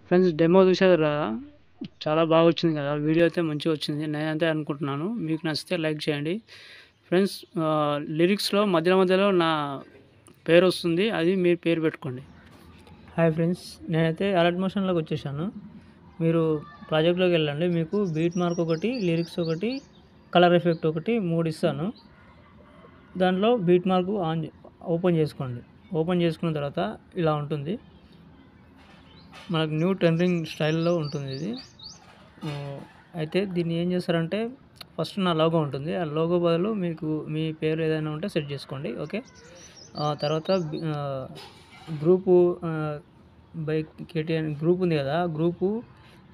Friends demo చూసారు కదా, చాలా బాగా వచ్చింది కదా. వీడియో అయితే మంచిగా వచ్చింది, నేనైతే అనుకుంటున్నాను. మీకు నచ్చితే లైక్ చేయండి ఫ్రెండ్స్. లిరిక్స్లో మధ్యలో మధ్యలో నా పేరు వస్తుంది, అది మీరు పేరు పెట్టుకోండి. హాయ్ ఫ్రెండ్స్, నేనైతే అలర్ట్ మోషన్లోకి వచ్చేసాను. మీరు ప్రాజెక్ట్లోకి వెళ్ళండి. మీకు బీట్ మార్క్ ఒకటి, లిరిక్స్ ఒకటి, కలర్ ఎఫెక్ట్ ఒకటి, 3 ఇస్తాను. దాంట్లో బీట్ మార్క్ ఓపెన్ చేసుకోండి. ఓపెన్ చేసుకున్న తర్వాత ఇలా ఉంటుంది. మనకు న్యూ ట్రెండింగ్ స్టైల్లో ఉంటుంది ఇది. అయితే దీన్ని ఏం చేస్తారంటే, ఫస్ట్ నా లోగో ఉంటుంది. ఆ లోగో బదులు మీకు మీ పేరు ఏదైనా ఉంటే సెట్ చేసుకోండి. ఓకే. తర్వాత గ్రూపు బై కేటీఎన్ గ్రూప్ ఉంది కదా, గ్రూపు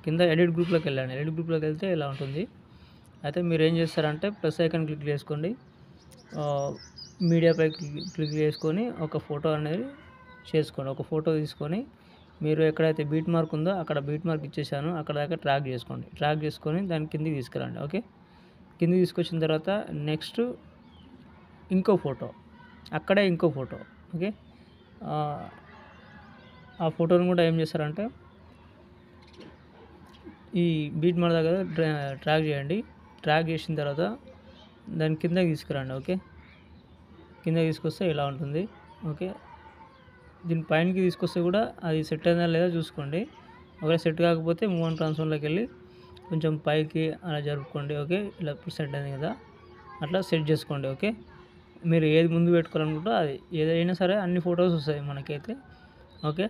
కింద ఎడిట్ గ్రూప్లోకి వెళ్ళండి. ఎడిట్ గ్రూప్లోకి వెళ్తే ఇలా ఉంటుంది. అయితే మీరు ఏం చేస్తారంటే, ప్లస్ ఐకాన్ క్లిక్ చేసుకోండి. మీడియాపై క్లిక్ చేసుకొని ఒక ఫోటో అనేది చేసుకోండి. ఒక ఫోటో తీసుకొని మీరు ఎక్కడైతే బీట్ మార్క్ ఉందో అక్కడ బీట్ మార్క్ ఇచ్చేసాను, అక్కడ దాకా ట్రాక్ చేసుకోండి. ట్రాక్ చేసుకొని దాని కిందికి తీసుకురండి. ఓకే. కిందికి తీసుకొచ్చిన తర్వాత నెక్స్ట్ ఇంకో ఫోటో, అక్కడే ఇంకో ఫోటో. ఓకే. ఆ ఫోటోని కూడా ఏం చేస్తారంటే, ఈ బీట్ మార్క్ దగ్గర ట్రాక్ చేయండి. ట్రాక్ చేసిన తర్వాత దాని కిందకి తీసుకురండి. ఓకే. కింద తీసుకొస్తే ఇలా ఉంటుంది. ఓకే. దీని పైనకి తీసుకొస్తే కూడా అది సెట్ అయిందా లేదా చూసుకోండి. ఒకవేళ సెట్ కాకపోతే మూవ్ అండ్ ట్రాన్స్ఫార్మ్లోకి వెళ్ళి కొంచెం పైకి అలా జరుపుకోండి. ఓకే. ఇలా సెట్ అయింది కదా, అట్లా సెట్ చేసుకోండి. ఓకే. మీరు ఏది ముందు పెట్టుకోవాలనుకుంటే అది ఏదైనా సరే అన్ని ఫొటోస్ వస్తాయి మనకైతే. ఓకే.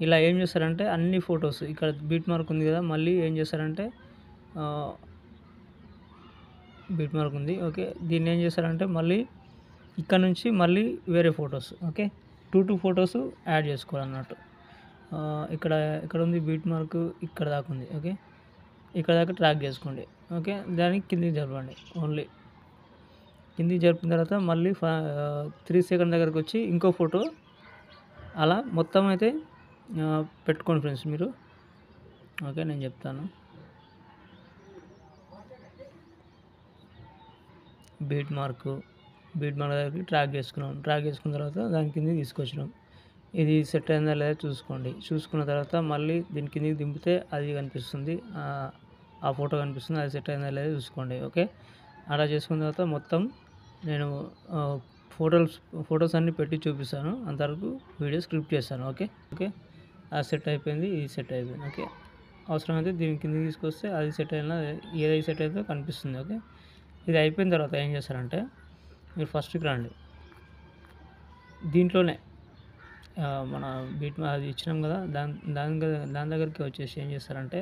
ఇలా ఏం చేస్తారంటే అన్ని ఫొటోస్ ఇక్కడ బీట్ మార్క్ ఉంది కదా, మళ్ళీ ఏం చేస్తారంటే బీట్ మార్క్ ఉంది. ఓకే. దీన్ని ఏం చేస్తారంటే మళ్ళీ ఇక్కడ నుంచి మళ్ళీ వేరే ఫొటోస్. ఓకే. 2 ఫొటోస్ యాడ్ చేసుకోవాలన్నట్టు. ఇక్కడ ఉంది బీట్ మార్క్, ఇక్కడ దాకా ఉంది. ఓకే. ఇక్కడ దాకా ట్రాక్ చేసుకోండి. ఓకే. దానికి కిందికి జరపండి. ఓన్లీ కిందికి జరిపిన తర్వాత మళ్ళీ 3 సెకండ్ దగ్గరకు వచ్చి ఇంకో ఫోటో, అలా మొత్తం అయితే పెట్టుకోండి ఫ్రెండ్స్ మీరు. ఓకే. నేను చెప్తాను. బీట్ మార్క్ దగ్గరికి ట్రాక్ చేసుకున్నాం. ట్రాక్ చేసుకున్న తర్వాత దాని కిందకి తీసుకొచ్చినాం. ఇది సెట్ అయిందా లేదా చూసుకోండి. చూసుకున్న తర్వాత మళ్ళీ దీని కిందకి దింపితే అది కనిపిస్తుంది, ఆ ఫోటో కనిపిస్తుంది. అది సెట్ అయిందా లేదా చూసుకోండి. ఓకే. అలా చేసుకున్న తర్వాత మొత్తం నేను ఫొటోస్ అన్నీ పెట్టి చూపిస్తాను. అంతవరకు వీడియో స్క్రిప్ట్ చేస్తాను. ఓకే. ఓకే. అది సెట్ అయిపోయింది, ఇది సెట్ అయిపోయింది. ఓకే. అవసరమైతే దీని కిందకి తీసుకొస్తే అది సెట్ అయినా ఏదైతే సెట్ అయిందో కనిపిస్తుంది. ఓకే. ఇది అయిపోయిన తర్వాత ఏం చేస్తారంటే, మీరు ఫస్ట్కి రండి. దీంట్లోనే మన బీట్ అది ఇచ్చినాం కదా, దాని దగ్గరికి వచ్చేసి ఏం చేస్తారంటే,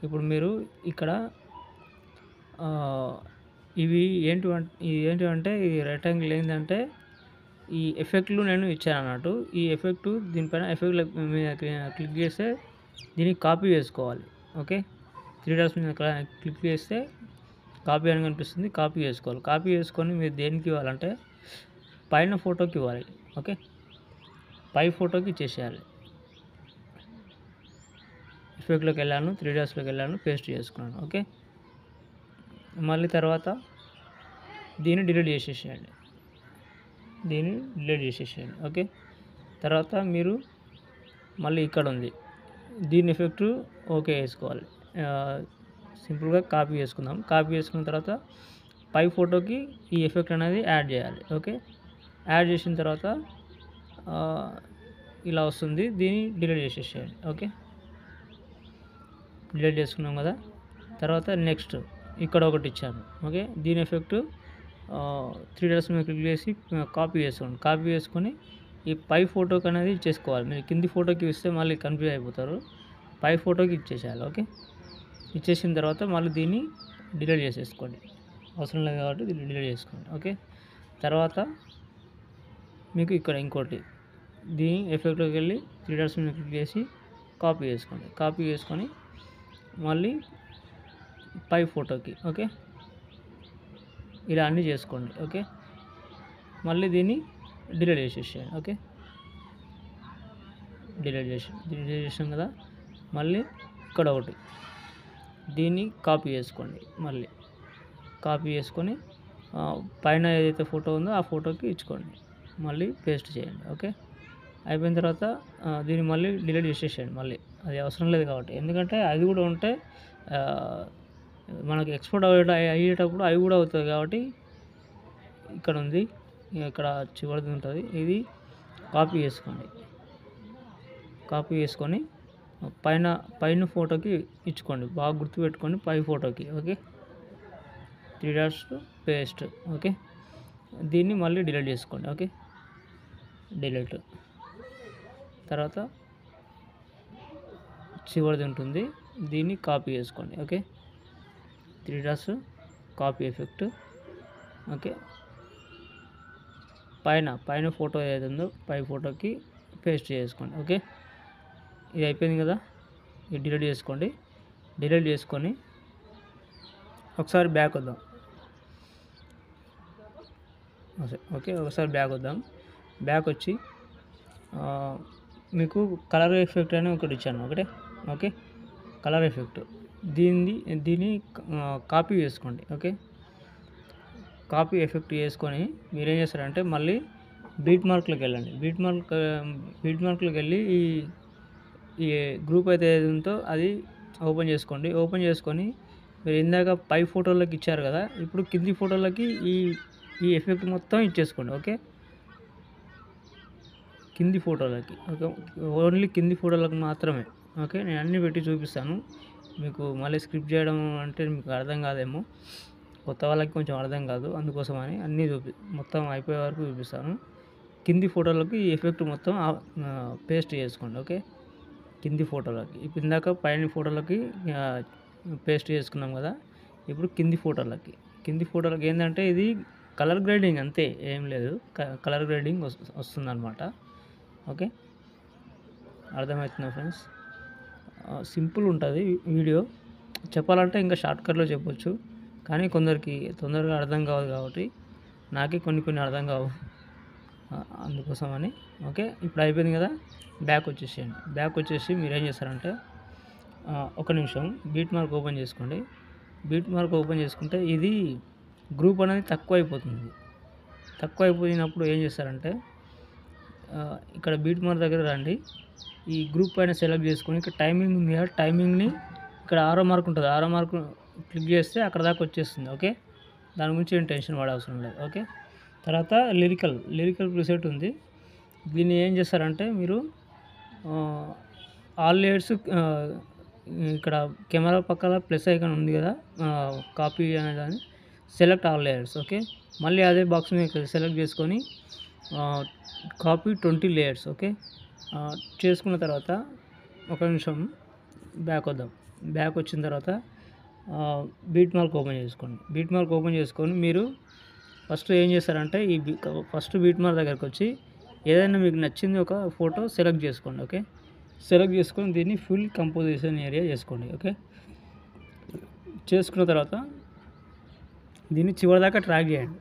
ఇప్పుడు మీరు ఇక్కడ ఇవి ఏంటివంటే ఈ రెక్టాంగిల్ ఏంటంటే ఈ ఎఫెక్ట్లు నేను ఇచ్చాను అన్నట్టు. ఈ ఎఫెక్ట్ దీనిపైన ఎఫెక్ట్ మీద క్లిక్ చేస్తే దీన్ని కాపీ చేసుకోవాలి. ఓకే. 3 డాట్స్ మీద క్లిక్ చేస్తే కాపీ అని కనిపిస్తుంది, కాపీ చేసుకోవాలి. కాపీ చేసుకొని మీరు దేనికి ఇవ్వాలంటే పైన ఫోటోకి ఇవ్వాలి. ఓకే. పై ఫోటోకి ఇచ్చేసేయాలి. ఎఫెక్ట్లోకి వెళ్ళాను, 3 డాట్స్లోకి వెళ్ళాను, పేస్ట్ చేసుకున్నాను. ఓకే. మళ్ళీ తర్వాత దీన్ని డిలీట్ చేసేసేయండి. ఓకే. తర్వాత మీరు మళ్ళీ ఇక్కడ ఉంది, దీని ఎఫెక్ట్ ఓకే వేసుకోవాలి. సింపుల్గా కాపీ చేసుకుందాం. కాపీ చేసుకున్న తర్వాత పై ఫోటోకి ఈ ఎఫెక్ట్ అనేది యాడ్ చేయాలి. ఓకే. యాడ్ చేసిన తర్వాత ఇలా వస్తుంది, దీన్ని డిలీట్ చేసేసేయండి. ఓకే. డిలీట్ చేసుకున్నాం కదా. తర్వాత నెక్స్ట్ ఇక్కడ ఒకటి ఇచ్చాను. ఓకే. దీని ఎఫెక్ట్ 3 డాట్స్ మీద క్లిక్ చేసి కాపీ చేసుకోండి. కాపీ చేసుకొని ఈ పై ఫోటోకి అనేది ఇచ్చేసుకోవాలి. మీరు కింది ఫోటోకి ఇస్తే మళ్ళీ కన్ఫ్యూజ్ అయిపోతారు. పై ఫోటోకి ఇచ్చేసేయాలి. ఓకే. ఇచ్చేసిన తర్వాత మళ్ళీ దీన్ని డిలీట్ చేసేసుకోండి. అవసరం లేదు కాబట్టి దీన్ని డిలీట్ చేసుకోండి. ఓకే. తర్వాత మీకు ఇక్కడ ఇంకోటి, దీని ఎఫెక్ట్లోకి వెళ్ళి 3 డాట్స్ మీద క్లిక్ చేసి కాపీ చేసుకోండి. కాపీ చేసుకొని మళ్ళీ పై ఫోటోకి. ఓకే. ఇలా అన్నీ చేసుకోండి. ఓకే. మళ్ళీ దీన్ని డిలీట్ చేసేసేయండి. ఓకే. డిలీట్ చేసాం కదా. మళ్ళీ ఇక్కడ ఒకటి, దీన్ని కాపీ చేసుకోండి. మళ్ళీ కాపీ చేసుకొని పైన ఏదైతే ఫోటో ఉందో ఆ ఫోటోకి ఇచ్చుకోండి. మళ్ళీ పేస్ట్ చేయండి. ఓకే. అయిపోయిన తర్వాత దీన్ని మళ్ళీ డిలీట్ చేసేసేయండి మళ్ళీ. అది అవసరం లేదు కాబట్టి. ఎందుకంటే అది కూడా ఉంటే మనకి ఎక్స్‌పోర్ట్ అయ్యేటప్పుడు అవి కూడా అవుతాయి కాబట్టి ఇక్కడ ఉంది. ఇక్కడ చివరిది ఉంటుంది. ఇది కాపీ చేసుకోండి. కాపీ చేసుకొని పైన ఫోటోకి ఇచ్చుకోండి. బాగా గుర్తుపెట్టుకోండి పై ఫోటోకి. ఓకే. 3 dots paste. ఓకే. దీన్ని మళ్ళీ డిలీట్ చేసుకోండి. ఓకే. డిలీట్. తర్వాత చివరిది ఉంటుంది. దీన్ని కాపీ చేసుకోండి. Okay. 3 dots copy effect. Okay. పైన ఫోటో ఏదైతే ఉందో పై ఫోటోకి పేస్ట్ చేసుకోండి. ఓకే. ఇది అయిపోయింది కదా. ఇది డిలీట్ చేసుకోండి. డిలీట్ చేసుకొని ఒకసారి బ్యాక్ వద్దాం. ఓకే. ఒకసారి బ్యాక్ వద్దాం. బ్యాక్ వచ్చి మీకు కలర్ ఎఫెక్ట్ అని ఒకటి ఇచ్చాను. ఓకే. కలర్ ఎఫెక్ట్ దీన్ని కాపీ చేసుకోండి. ఓకే. కాపీ ఎఫెక్ట్ చేసుకొని మీరేం చేస్తారంటే మళ్ళీ బీట్ మార్క్లోకి వెళ్ళండి. బీట్ మార్క్లోకి వెళ్ళి ఈ గ్రూప్ అయితే ఏది ఉందో అది ఓపెన్ చేసుకోండి. ఓపెన్ చేసుకొని మీరు ఇందాక పై ఫోటోలకి ఇచ్చారు కదా, ఇప్పుడు కింది ఫోటోలకి ఈ ఎఫెక్ట్ మొత్తం ఇచ్చేసుకోండి. ఓకే. కింది ఫోటోలకి. ఓకే. ఓన్లీ కింది ఫోటోలకు మాత్రమే. ఓకే. నేను అన్నీ పెట్టి చూపిస్తాను. మీకు మళ్ళీ స్క్రిప్ట్ చేయడం అంటే మీకు అర్థం కాదేమో, కొత్త వాళ్ళకి కొంచెం అర్థం కాదు, అందుకోసమని అన్నీ మొత్తం అయిపోయే వరకు చూపిస్తాను. కింది ఫోటోలకి ఈ ఎఫెక్ట్ మొత్తం పేస్ట్ చేసుకోండి. ఓకే. కింది ఫోటోలకి ఇప్పుడు ఇందాక పైన ఫోటోలకి పేస్ట్ చేసుకున్నాం కదా, ఇప్పుడు కింది ఫోటోలకి ఏంటంటే ఇది కలర్ గ్రేడింగ్ అంతే, ఏం లేదు. కలర్ గ్రేడింగ్ వస్తుందన్నమాట. ఓకే. అర్థమవుతుందా ఫ్రెండ్స్? సింపుల్ ఉంటుంది వీడియో. చెప్పాలంటే ఇంకా షార్ట్కట్లో చెప్పొచ్చు, కానీ కొందరికి తొందరగా అర్థం కాదు కాబట్టి నాకే కొన్ని అర్థం కావు, అందుకోసమని. ఓకే. ఇప్పుడు అయిపోయింది కదా, బ్యాక్ వచ్చేసేయండి. బ్యాక్ వచ్చేసి మీరు ఏం చేస్తారంటే ఒక నిమిషం బీట్ మార్క్ ఓపెన్ చేసుకోండి. బీట్ మార్క్ ఓపెన్ చేసుకుంటే ఇది గ్రూప్ అనేది తక్కువ అయిపోయినప్పుడు ఏం చేస్తారంటే ఇక్కడ బీట్ మార్క్ దగ్గర రండి. ఈ గ్రూప్ పైన సెలెక్ట్ చేసుకొని ఇక్కడ టైమింగ్ ఉంది కదా, టైమింగ్ని ఇక్కడ ఆరో మార్క్ ఉంటుంది, ఆరో మార్క్ క్లిక్ చేస్తే అక్కడ దాకా వచ్చేస్తుంది. ఓకే. దాని గురించి ఏం టెన్షన్ పడవసరం లేదు. ఓకే. తర్వాత లిరికల్ ప్రిసెట్ ఉంది. దీన్ని ఏం చేస్తారంటే మీరు ఆల్ లేయర్స్ ఇక్కడ కెమెరా పక్కన ప్లస్ ఐకాన్ ఉంది కదా, కాపీ అనేదాన్ని సెలెక్ట్ ఆల్ లేయర్స్. ఓకే. మళ్ళీ అదే బాక్స్ని సెలెక్ట్ చేసుకొని కాపీ 20 లేయర్స్. ఓకే. చేసుకున్న తర్వాత ఒక నిమిషం బ్యాక్ వద్దాం. బ్యాక్ వచ్చిన తర్వాత బీట్ మార్క్ ఓపెన్ చేసుకోండి. బీట్ మార్క్ ఓపెన్ చేసుకొని మీరు ఫస్ట్ ఏం చేస్తారంటే ఫస్ట్ బీట్ మార్క్ దగ్గరకు వచ్చి ఏదైనా మీకు నచ్చింది ఒక ఫోటో సెలెక్ట్ చేసుకోండి. ఓకే. సెలెక్ట్ చేసుకొని దీన్ని ఫుల్ కంపోజిషన్ ఏరియా చేసుకోండి. ఓకే. చేసుకున్న తర్వాత దీన్ని చివరిదాకా ట్రాక్ చేయండి.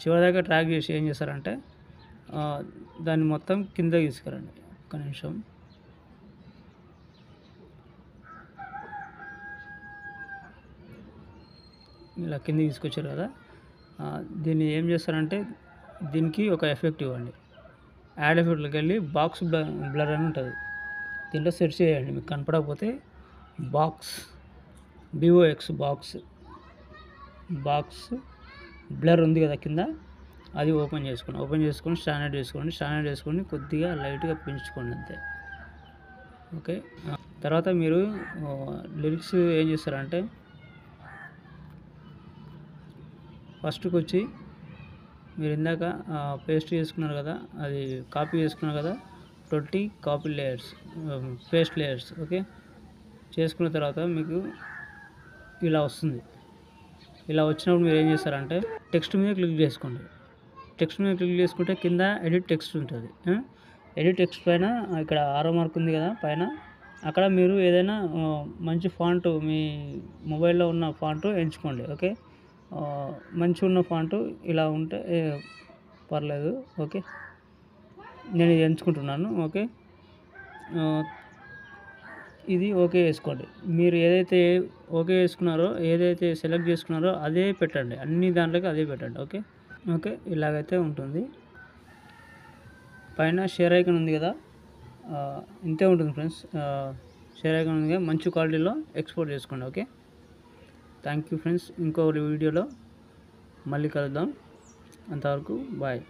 చివరిదాకా ట్రాక్ చేసి ఏం చేస్తారంటే దాన్ని మొత్తం కింద తీసుకురండి. ఒక్క నిమిషం. ఇలా కింద తీసుకొచ్చారు కదా, దీన్ని ఏం చేస్తారంటే దీనికి ఒక ఎఫెక్ట్ ఇవ్వండి. యాడ్ ఎఫెక్ట్లోకి వెళ్ళి బాక్స్ బ్లర్ అని ఉంటుంది, దీంట్లో సెర్చ్ చేయండి. మీకు కనపడకపోతే BOX బాక్స్ బ్లర్ ఉంది కదా కింద, అది ఓపెన్ చేసుకొని స్టాండర్డ్ చేసుకొని కొద్దిగా లైట్గా పెంచుకోండి అంతే. ఓకే. తర్వాత మీరు లిరిక్స్ ఏం చేస్తారంటే ఫస్ట్కి వచ్చి మీరు ఇందాక పేస్ట్ చేసుకున్నారు కదా, అది కాపీ చేసుకున్నారు కదా, 20 copy layers paste layers. Okay. చేసుకున్న తర్వాత మీకు ఇలా వస్తుంది. ఇలా వచ్చినప్పుడు మీరు ఏం చేస్తారంటే టెక్స్ట్ మీద క్లిక్ చేసుకోండి. టెక్స్ట్ మీద క్లిక్ చేసుకుంటే కింద ఎడిట్ టెక్స్ట్ ఉంటుంది. ఎడిట్ టెక్స్ట్ పైన ఇక్కడ ఆరో మార్క్ ఉంది కదా పైన, అక్కడ మీరు ఏదైనా మంచి ఫాంట్ మీ మొబైల్లో ఉన్న ఫాంట్ ఎంచుకోండి. ఓకే. మంచిగా ఉన్న ఫాంట్ ఇలా ఉంటే పర్లేదు. ఓకే. నేను ఇది ఎంచుకుంటున్నాను. ఓకే. ఇది ఓకే వేసుకోండి. మీరు ఏదైతే ఓకే వేసుకున్నారో, ఏదైతే సెలెక్ట్ చేసుకున్నారో అదే పెట్టండి, అన్ని దాంట్లోకి అదే పెట్టండి. ఓకే. ఇలాగైతే ఉంటుంది. పైన షేర్ ఐకాన్ ఉంది కదా, ఇంతే ఉంటుంది ఫ్రెండ్స్. షేర్ ఐకాన్గా మంచి క్వాలిటీలో ఎక్స్పోర్ట్ చేసుకోండి. Okay, thank you friends. ఇంకో వీడియోలో మళ్ళీ కలుద్దాం. అంతవరకు బాయ్.